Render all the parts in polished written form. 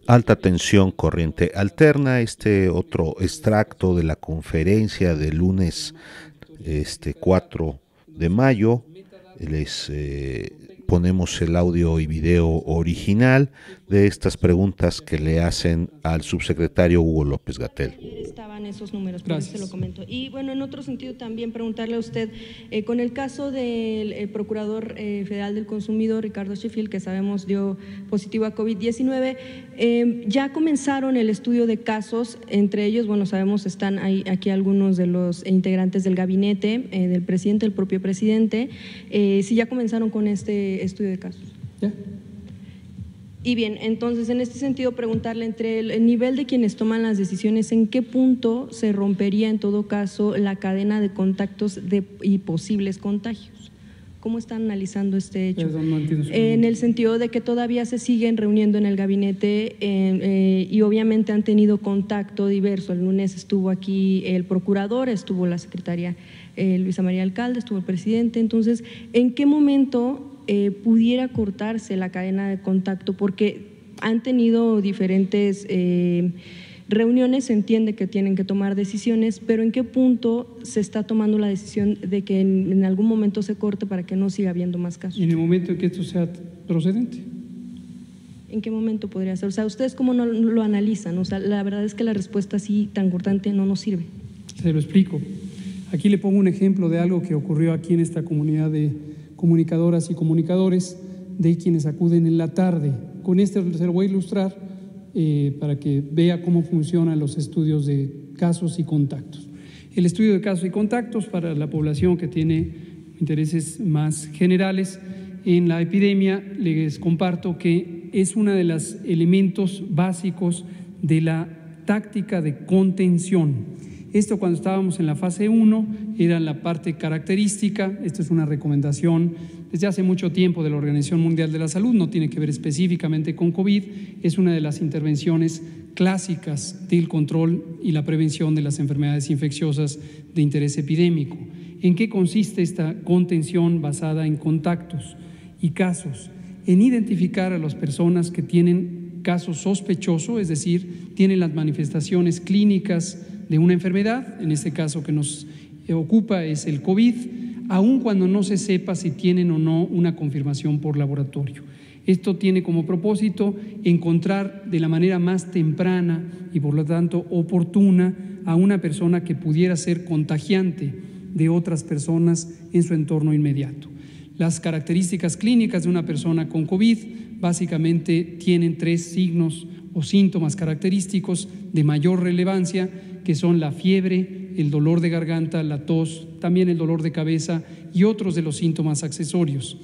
Alta tensión, corriente alterna, este otro extracto de la conferencia del lunes 4 de mayo. Les ponemos el audio y video original de estas preguntas que le hacen al subsecretario Hugo López-Gatell. Estaban esos números, por eso se lo comento. Y bueno, en otro sentido también preguntarle a usted, con el caso del Procurador Federal del Consumidor, Ricardo Sheffield, que sabemos dio positivo a COVID-19, ya comenzaron el estudio de casos, entre ellos, bueno, sabemos están aquí algunos de los integrantes del gabinete, del presidente, el propio presidente, si ya comenzaron con este estudio de casos. ¿Ya? Y bien, entonces en este sentido preguntarle entre el nivel de quienes toman las decisiones, ¿en qué punto se rompería en todo caso la cadena de contactos y posibles contagios? ¿Cómo están analizando este hecho? Perdón, no entiendo su en el sentido de que todavía se siguen reuniendo en el gabinete y obviamente han tenido contacto diverso. El lunes estuvo aquí el procurador, estuvo la secretaria Luisa María Alcalde, estuvo el presidente. Entonces, ¿en qué momento pudiera cortarse la cadena de contacto? Porque han tenido diferentes reuniones, se entiende que tienen que tomar decisiones, pero ¿en qué punto se está tomando la decisión de que en algún momento se corte para que no siga habiendo más casos? ¿Y en el momento en que esto sea procedente? ¿En qué momento podría ser? O sea, ¿ustedes cómo no lo analizan? O sea, la verdad es que la respuesta así tan cortante no nos sirve. Se lo explico. Aquí le pongo un ejemplo de algo que ocurrió aquí en esta comunidad de comunicadoras y comunicadores, de quienes acuden en la tarde. Con este se lo voy a ilustrar para que vea cómo funcionan los estudios de casos y contactos. El estudio de casos y contactos para la población que tiene intereses más generales en la epidemia, les comparto que es uno de los elementos básicos de la táctica de contención. Esto cuando estábamos en la fase 1 era la parte característica. Esto es una recomendación desde hace mucho tiempo de la Organización Mundial de la Salud, no tiene que ver específicamente con COVID, es una de las intervenciones clásicas del control y la prevención de las enfermedades infecciosas de interés epidémico. ¿En qué consiste esta contención basada en contactos y casos? En identificar a las personas que tienen caso sospechoso, es decir, tienen las manifestaciones clínicas de una enfermedad, en este caso que nos ocupa es el COVID, aun cuando no se sepa si tienen o no una confirmación por laboratorio. Esto tiene como propósito encontrar de la manera más temprana y por lo tanto oportuna a una persona que pudiera ser contagiante de otras personas en su entorno inmediato. Las características clínicas de una persona con COVID básicamente tienen 3 signos o síntomas característicos de mayor relevancia, que son la fiebre, el dolor de garganta, la tos, también el dolor de cabeza y otros de los síntomas accesorios.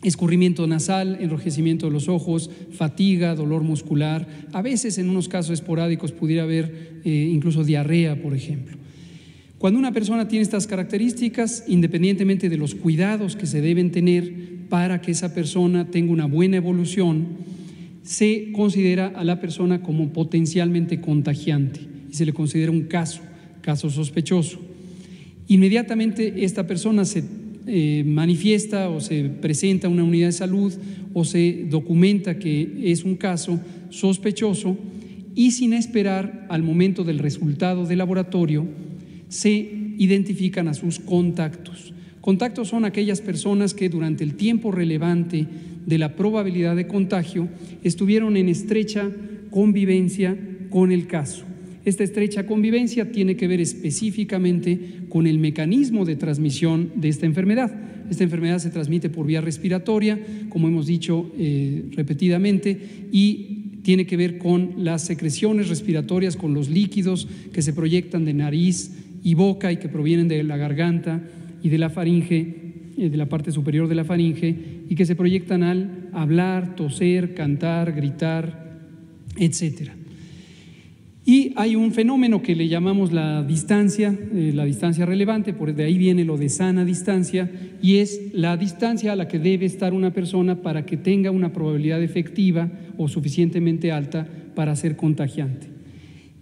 Escurrimiento nasal, enrojecimiento de los ojos, fatiga, dolor muscular. A veces en unos casos esporádicos pudiera haber incluso diarrea, por ejemplo. Cuando una persona tiene estas características, independientemente de los cuidados que se deben tener para que esa persona tenga una buena evolución, se considera a la persona como potencialmente contagiante y se le considera un caso sospechoso. Inmediatamente esta persona se manifiesta o se presenta a una unidad de salud o se documenta que es un caso sospechoso y sin esperar al momento del resultado del laboratorio se identifican a sus contactos. Contactos son aquellas personas que durante el tiempo relevante de la probabilidad de contagio estuvieron en estrecha convivencia con el caso. Esta estrecha convivencia tiene que ver específicamente con el mecanismo de transmisión de esta enfermedad. Esta enfermedad se transmite por vía respiratoria, como hemos dicho repetidamente, y tiene que ver con las secreciones respiratorias, con los líquidos que se proyectan de nariz y boca y que provienen de la garganta y de la faringe, de la parte superior de la faringe, y que se proyectan al hablar, toser, cantar, gritar, etcétera. Y hay un fenómeno que le llamamos la distancia relevante, por de ahí viene lo de sana distancia, y es la distancia a la que debe estar una persona para que tenga una probabilidad efectiva o suficientemente alta para ser contagiante.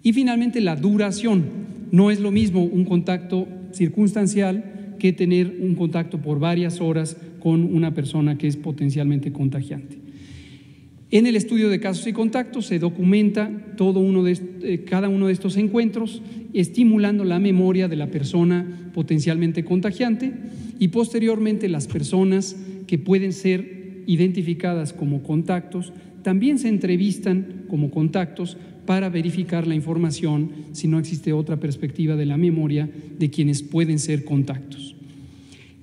Y finalmente la duración. No es lo mismo un contacto circunstancial que tener un contacto por varias horas con una persona que es potencialmente contagiante. En el estudio de casos y contactos se documenta cada uno de estos encuentros, estimulando la memoria de la persona potencialmente contagiante, y posteriormente las personas que pueden ser identificadas como contactos también se entrevistan como contactos para verificar la información si no existe otra perspectiva de la memoria de quienes pueden ser contactos.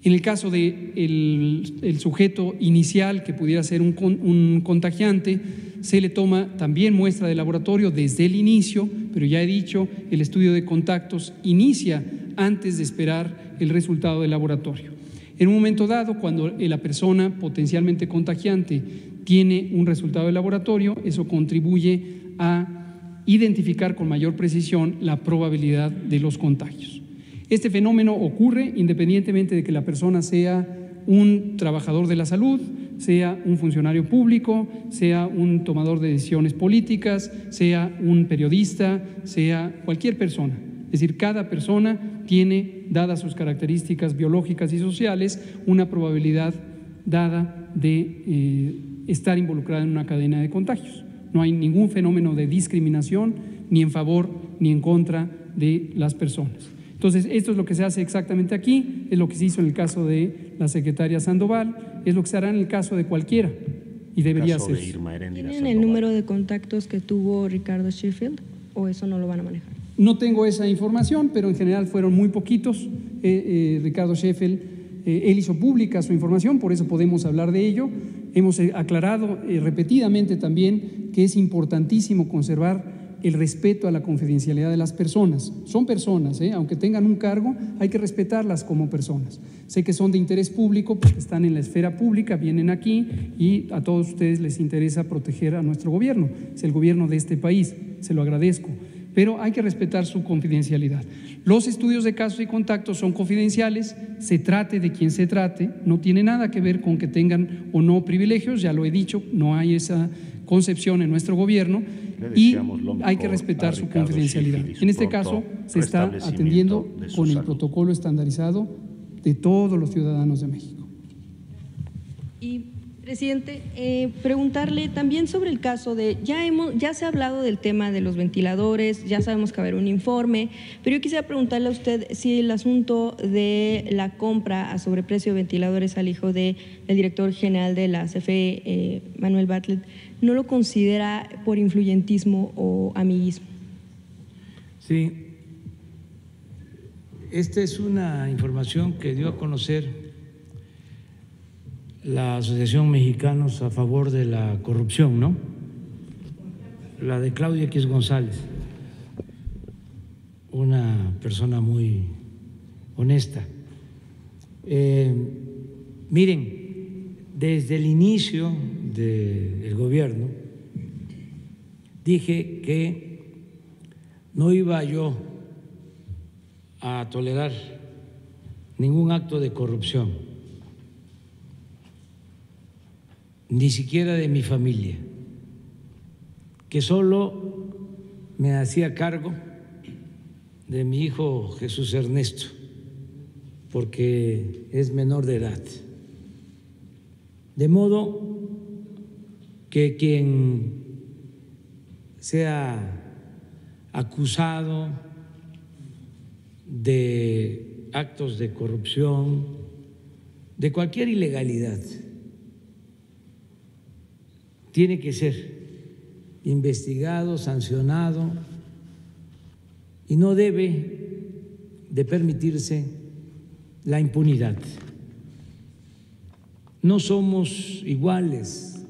En el caso del sujeto inicial, que pudiera ser un contagiante, se le toma también muestra de laboratorio desde el inicio, pero ya he dicho, el estudio de contactos inicia antes de esperar el resultado del laboratorio. En un momento dado, cuando la persona potencialmente contagiante tiene un resultado de laboratorio, eso contribuye a identificar con mayor precisión la probabilidad de los contagios. Este fenómeno ocurre independientemente de que la persona sea un trabajador de la salud, sea un funcionario público, sea un tomador de decisiones políticas, sea un periodista, sea cualquier persona. Es decir, cada persona tiene, dadas sus características biológicas y sociales, una probabilidad dada de estar involucrada en una cadena de contagios. No hay ningún fenómeno de discriminación ni en favor ni en contra de las personas. Entonces, esto es lo que se hace exactamente aquí, es lo que se hizo en el caso de la secretaria Sandoval, es lo que se hará en el caso de cualquiera y debería hacerse. ¿Tienen el número de contactos que tuvo Ricardo Sheffield o eso no lo van a manejar? No tengo esa información, pero en general fueron muy poquitos. Ricardo Sheffield, él hizo pública su información, por eso podemos hablar de ello. Hemos aclarado repetidamente también que es importantísimo conservar el respeto a la confidencialidad de las personas. Son personas, aunque tengan un cargo, hay que respetarlas como personas. Sé que son de interés público porque están en la esfera pública, vienen aquí y a todos ustedes les interesa proteger a nuestro gobierno. Es el gobierno de este país, se lo agradezco, pero hay que respetar su confidencialidad. Los estudios de casos y contactos son confidenciales, se trate de quien se trate, no tiene nada que ver con que tengan o no privilegios, ya lo he dicho, no hay esa concepción en nuestro gobierno y hay que respetar su confidencialidad. En este caso se está atendiendo con el protocolo estandarizado de todos los ciudadanos de México. Y presidente, preguntarle también sobre el caso de, ya se ha hablado del tema de los ventiladores, ya sabemos que va a haber un informe, pero yo quisiera preguntarle a usted si el asunto de la compra a sobreprecio de ventiladores al hijo del director general de la CFE, Manuel Bartlett, ¿no lo considera por influyentismo o amiguismo? Sí, esta es una información que dio a conocer la Asociación Mexicanos a Favor de la Corrupción, ¿no? La de Claudia X González, una persona muy honesta. Miren, desde el inicio del gobierno dije que no iba yo a tolerar ningún acto de corrupción, ni siquiera de mi familia, que solo me hacía cargo de mi hijo Jesús Ernesto, porque es menor de edad. De modo que quien sea acusado de actos de corrupción, de cualquier ilegalidad, tiene que ser investigado, sancionado y no debe de permitirse la impunidad. No somos iguales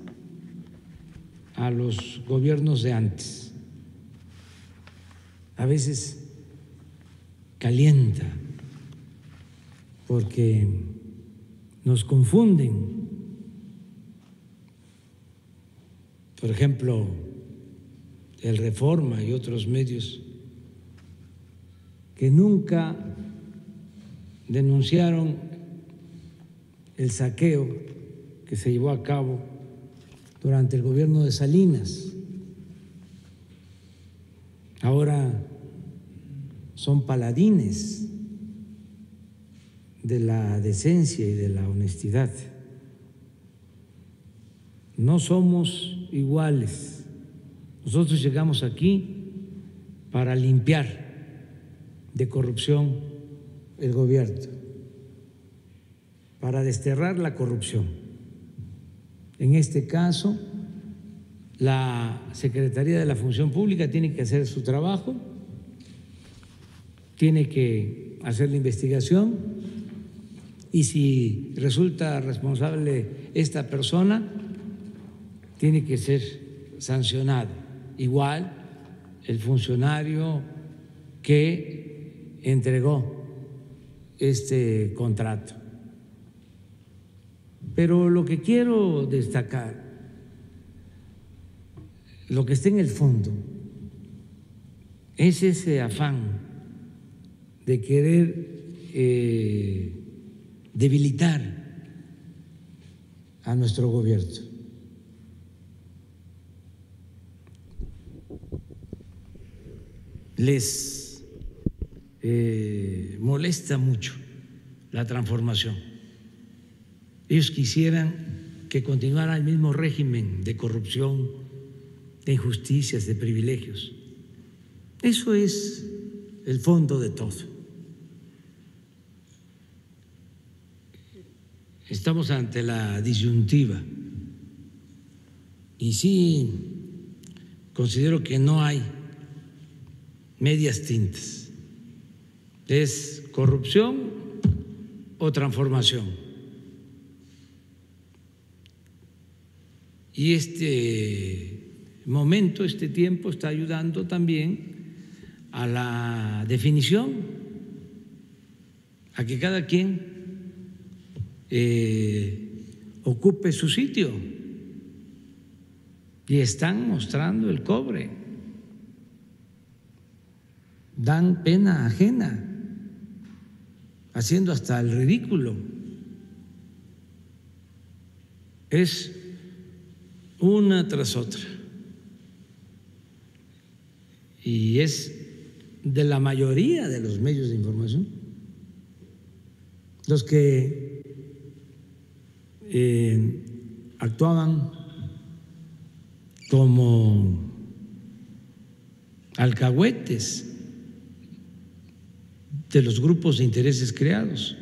a los gobiernos de antes. A veces calienta porque nos confunden. Por ejemplo, el Reforma y otros medios que nunca denunciaron el saqueo que se llevó a cabo durante el gobierno de Salinas. Ahora son paladines de la decencia y de la honestidad. no somos iguales. Nosotros llegamos aquí para limpiar de corrupción el gobierno, para desterrar la corrupción. En este caso, la Secretaría de la Función Pública tiene que hacer su trabajo, tiene que hacer la investigación y si resulta responsable esta persona, tiene que ser sancionado. Igual el funcionario que entregó este contrato. Pero lo que quiero destacar, lo que está en el fondo, es ese afán de querer debilitar a nuestro gobierno. Les molesta mucho la transformación. Ellos quisieran que continuara el mismo régimen de corrupción, de injusticias, de privilegios. Eso es el fondo de todo. Estamos ante la disyuntiva y sí considero que no hay medias tintas. ¿Es corrupción o transformación? Y este momento, este tiempo está ayudando también a la definición, a que cada quien ocupe su sitio, y están mostrando el cobre, dan pena ajena, haciendo hasta el ridículo. Es una tras otra, y es de la mayoría de los medios de información los que actuaban como alcahuetes de los grupos de intereses creados,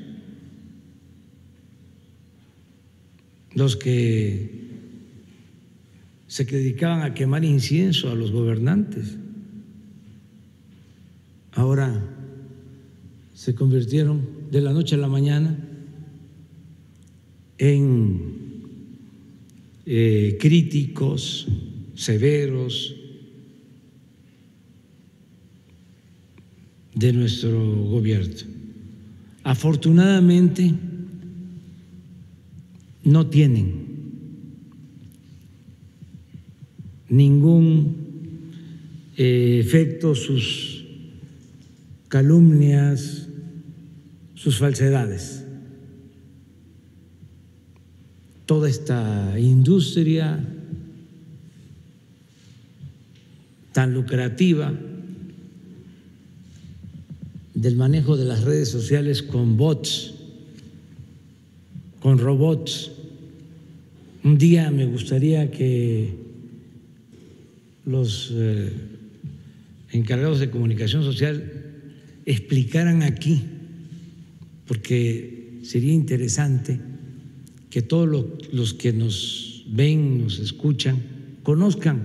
los que se dedicaban a quemar incienso a los gobernantes, ahora se convirtieron de la noche a la mañana en críticos severos de nuestro gobierno. Afortunadamente no tienen ningún efecto sus calumnias, sus falsedades. Toda esta industria tan lucrativa del manejo de las redes sociales con bots, con robots. Un día me gustaría que los encargados de comunicación social explicaran aquí, porque sería interesante que todos los que nos ven, nos escuchan, conozcan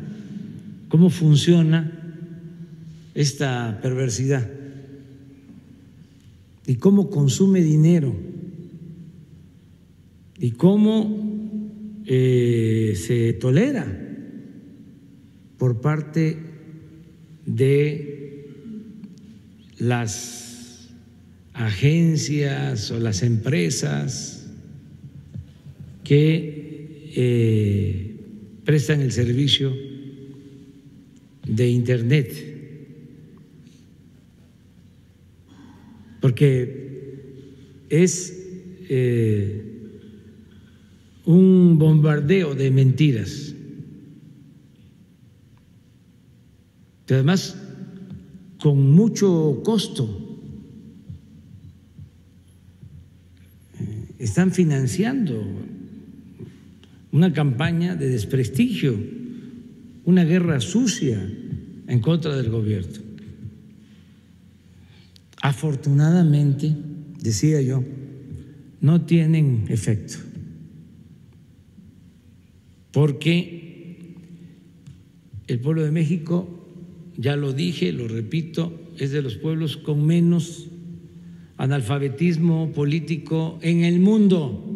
cómo funciona esta perversidad y cómo consume dinero y cómo se tolera por parte de las agencias o las empresas que prestan el servicio de Internet, porque es un bombardeo de mentiras, que además con mucho costo están financiando una campaña de desprestigio, una guerra sucia en contra del gobierno. Afortunadamente, decía yo, no tienen efecto, porque el pueblo de México, ya lo dije, lo repito, es de los pueblos con menos analfabetismo político en el mundo.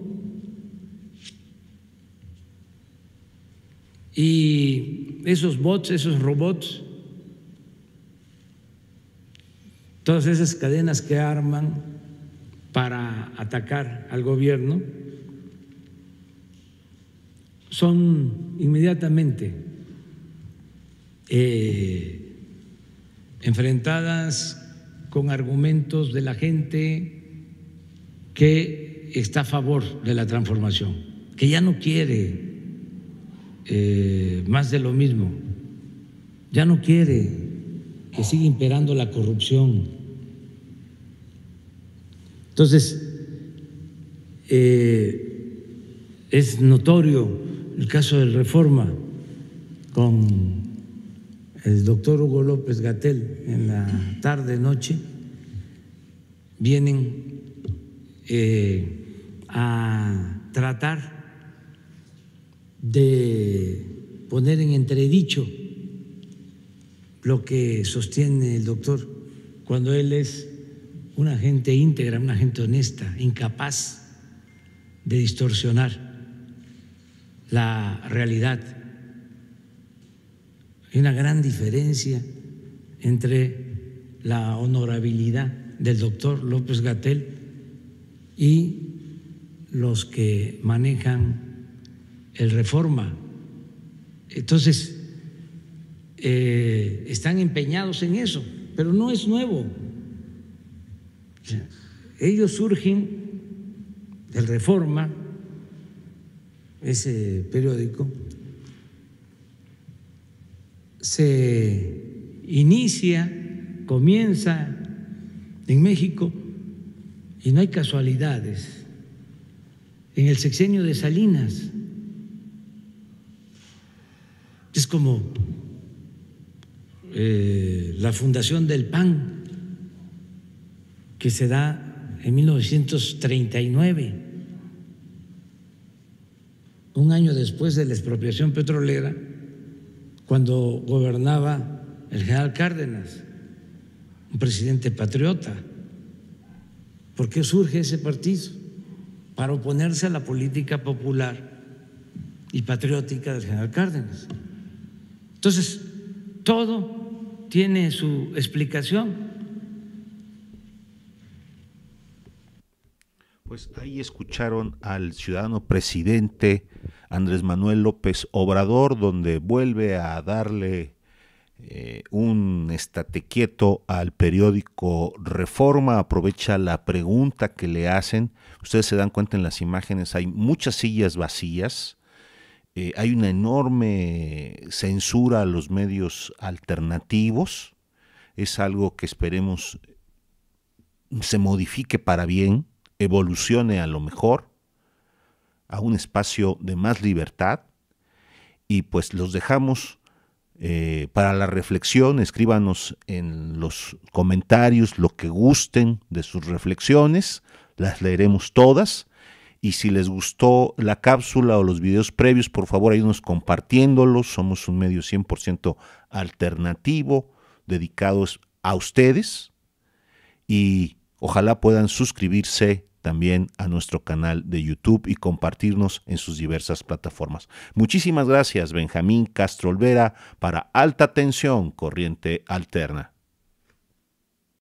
Y esos bots, esos robots, todas esas cadenas que arman para atacar al gobierno son inmediatamente enfrentadas con argumentos de la gente que está a favor de la transformación, que ya no quiere más de lo mismo, ya no quiere que siga imperando la corrupción. Entonces, es notorio el caso del Reforma con el doctor Hugo López-Gatell. En la tarde-noche vienen a tratar de poner en entredicho lo que sostiene el doctor, cuando él es una gente íntegra, una gente honesta, incapaz de distorsionar la realidad. Hay una gran diferencia entre la honorabilidad del doctor López-Gatell y los que manejan el Reforma. Entonces, están empeñados en eso, pero no es nuevo. Ellos surgen del Reforma, ese periódico, se inicia, comienza en México, y no hay casualidades, en el sexenio de Salinas. Es como la fundación del PAN, que se da en 1939, un año después de la expropiación petrolera, cuando gobernaba el general Cárdenas, un presidente patriota. ¿Por qué surge ese partido? Para oponerse a la política popular y patriótica del general Cárdenas. Entonces, todo tiene su explicación. Pues ahí escucharon al ciudadano presidente Andrés Manuel López Obrador, donde vuelve a darle un estate quieto al periódico Reforma. Aprovecha la pregunta que le hacen. Ustedes se dan cuenta en las imágenes, hay muchas sillas vacías. Hay una enorme censura a los medios alternativos. Es algo que esperemos se modifique para bien, evolucione a lo mejor a un espacio de más libertad. Y pues los dejamos para la reflexión. Escríbanos en los comentarios lo que gusten de sus reflexiones, las leeremos todas. Y si les gustó la cápsula o los videos previos, por favor ayúdenos compartiéndolos. Somos un medio 100% alternativo, dedicados a ustedes, y ojalá puedan suscribirse también a nuestro canal de YouTube y compartirnos en sus diversas plataformas. Muchísimas gracias, Benjamín Castro Olvera, para Alta Tensión, Corriente Alterna.